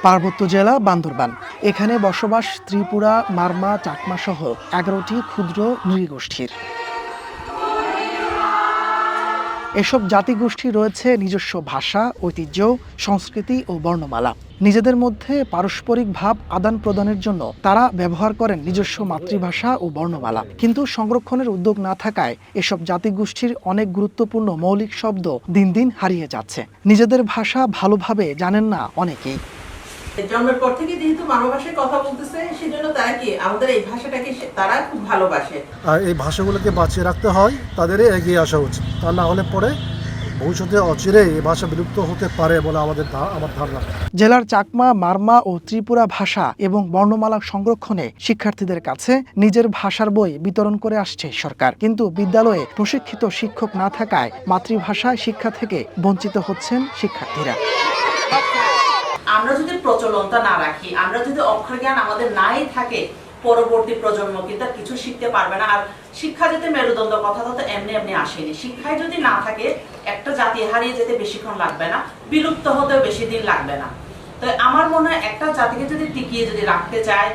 পার্বত্য জেলা বান্দরবান। এখানে বসবাস ত্রিপুরা, মারমা, চাকমা সহ 11টি ক্ষুদ্র নৃগোষ্ঠীর। এসব জাতিগোষ্ঠী রয়েছে নিজস্ব ভাষা, ঐতিহ্য, সংস্কৃতি ও বর্ণমালা। নিজেদের মধ্যে পারস্পরিক ভাব আদান প্রদানের জন্য তারা ব্যবহার করেন নিজস্ব মাতৃভাষা ও বর্ণমালা। কিন্তু সংরক্ষণের উদ্যোগ না থাকায় এসব জাতিগোষ্ঠীর অনেক গুরুত্বপূর্ণ মৌলিক শব্দ দিন দিন হারিয়ে যাচ্ছে। নিজেদের ভাষা ভালোভাবে জানেন না অনেকেই। জন্মের পর থেকে যেহেতু বাংলা ভাষায় কথা বলতেছে, সেজন্য তারা কি আমাদের এই ভাষাটাকে তারা খুব ভালোবাসে। আর এই ভাষাগুলোকে বাঁচিয়ে রাখতে হয়, তাদেরই এগিয়ে আসা উচিত। তা না হলে পরে ভবিষ্যতে অচিরে এই ভাষা বিলুপ্ত হতে পারে বলে আমার ধারণা। জেলার চাকমা, মারমা ও ত্রিপুরা ভাষা এবং বর্ণমালা সংরক্ষণে শিক্ষার্থীদের কাছে নিজের ভাষার বই বিতরণ করে আসছে সরকার। কিন্তু বিদ্যালয়ে প্রশিক্ষিত শিক্ষক না থাকায় মাতৃভাষায় শিক্ষা থেকে বঞ্চিত হচ্ছেন শিক্ষার্থীরা। আমরা যদি প্রচলনটা না রাখি, আমরা যদি অক্ষর জ্ঞান আমাদের নাই থাকে, পরবর্তী প্রজন্ম কিন্তু কিছু শিখতে পারবে না। আর শিক্ষা যেতে মেরুদণ্ড, কথা তো এমনি এমনি আসেনি। শিক্ষায় যদি না থাকে, একটা জাতি হারিয়ে যেতে বেশিক্ষণ লাগবে না, বিলুপ্ত হতেও বেশি দিন লাগবে না। তো আমার মনে হয় একটা জাতিকে যদি টিকিয়ে যদি রাখতে চায়,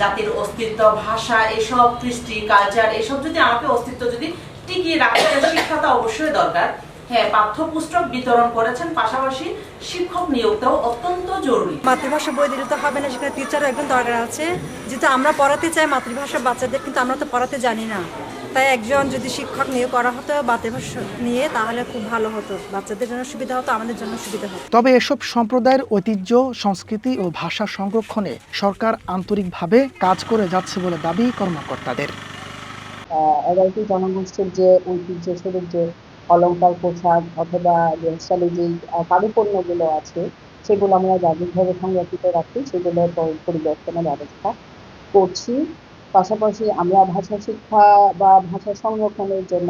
জাতির অস্তিত্ব, ভাষা, এসব কৃষ্টি, কালচার, এসব যদি আমাকে অস্তিত্ব যদি টিকিয়ে রাখতে চায়, শিক্ষাটা অবশ্যই দরকার। হ্যাঁ, পাঠ্যপুস্তক বিতরণ করেছেন, পাশাপাশি শিক্ষক নিয়োগটাও অত্যন্ত জরুরি। মাতৃভাষা বই দিলে তো হবে না, সেখানে টিচারও একজন দরকার আছে। যেহেতু আমরা পড়াতে চাই মাতৃভাষা বাচ্চাদের, কিন্তু আমরা তো পড়াতে জানি না। তাই একজন যদি শিক্ষক নিয়োগ করা হতো মাতৃভাষা নিয়ে, তাহলে খুব ভালো হতো। বাচ্চাদের জন্য সুবিধা হতো, আমাদের জন্য সুবিধা হতো। তবে এসব সম্প্রদায়ের ঐতিহ্য, সংস্কৃতি ও ভাষা সংরক্ষণে সরকার আন্তরিকভাবে কাজ করে যাচ্ছে বলে দাবি কর্মকর্তাদের। 11টি জনগোষ্ঠীর যে ঐতিহ্য স্বরূপ যে অলংকার, পোশাক অথবা রেলসালে যে কারুপণ্যগুলো আছে, সেগুলো আমরা যান্ত্রিকভাবে সংরক্ষিত রাখি, সেগুলো পরিবর্তনের ব্যবস্থা করছি। পাশাপাশি আমরা ভাষা শিক্ষা বা ভাষা সংরক্ষণের জন্য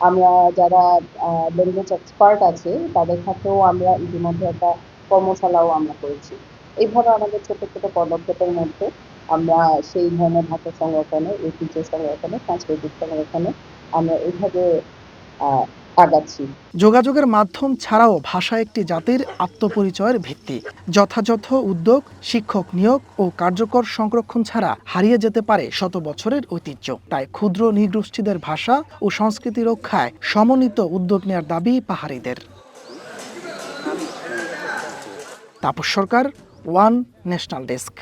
আমরা যারা ল্যাঙ্গুয়েজ এক্সপার্ট আছে তাদের সাথেও আমরা ইতিমধ্যে একটা কর্মশালাও আমরা করেছি। এইভাবে আমাদের ছোট ছোট পদক্ষেপের মধ্যে আমরা সেই ধরনের ভাষা সংরক্ষণে, ঐতিহ্য সংরক্ষণে, সাংস্কৃতিক সংরক্ষণে আমরা এইভাবে আগাচ্ছি। যোগাযোগের মাধ্যম ছাড়াও ভাষা একটি জাতির আত্মপরিচয়ের ভিত্তি। যথাযথ উদ্যোগ, শিক্ষক নিয়োগ ও কার্যকর সংরক্ষণ ছাড়া হারিয়ে যেতে পারে শত বছরের ঐতিহ্য। তাই ক্ষুদ্র নৃগোষ্ঠীদের ভাষা ও সংস্কৃতি রক্ষায় সমন্বিত উদ্যোগ নেওয়ার দাবি পাহাড়িদের। তাপস সরকার, ওয়ান ন্যাশনাল ডেস্ক।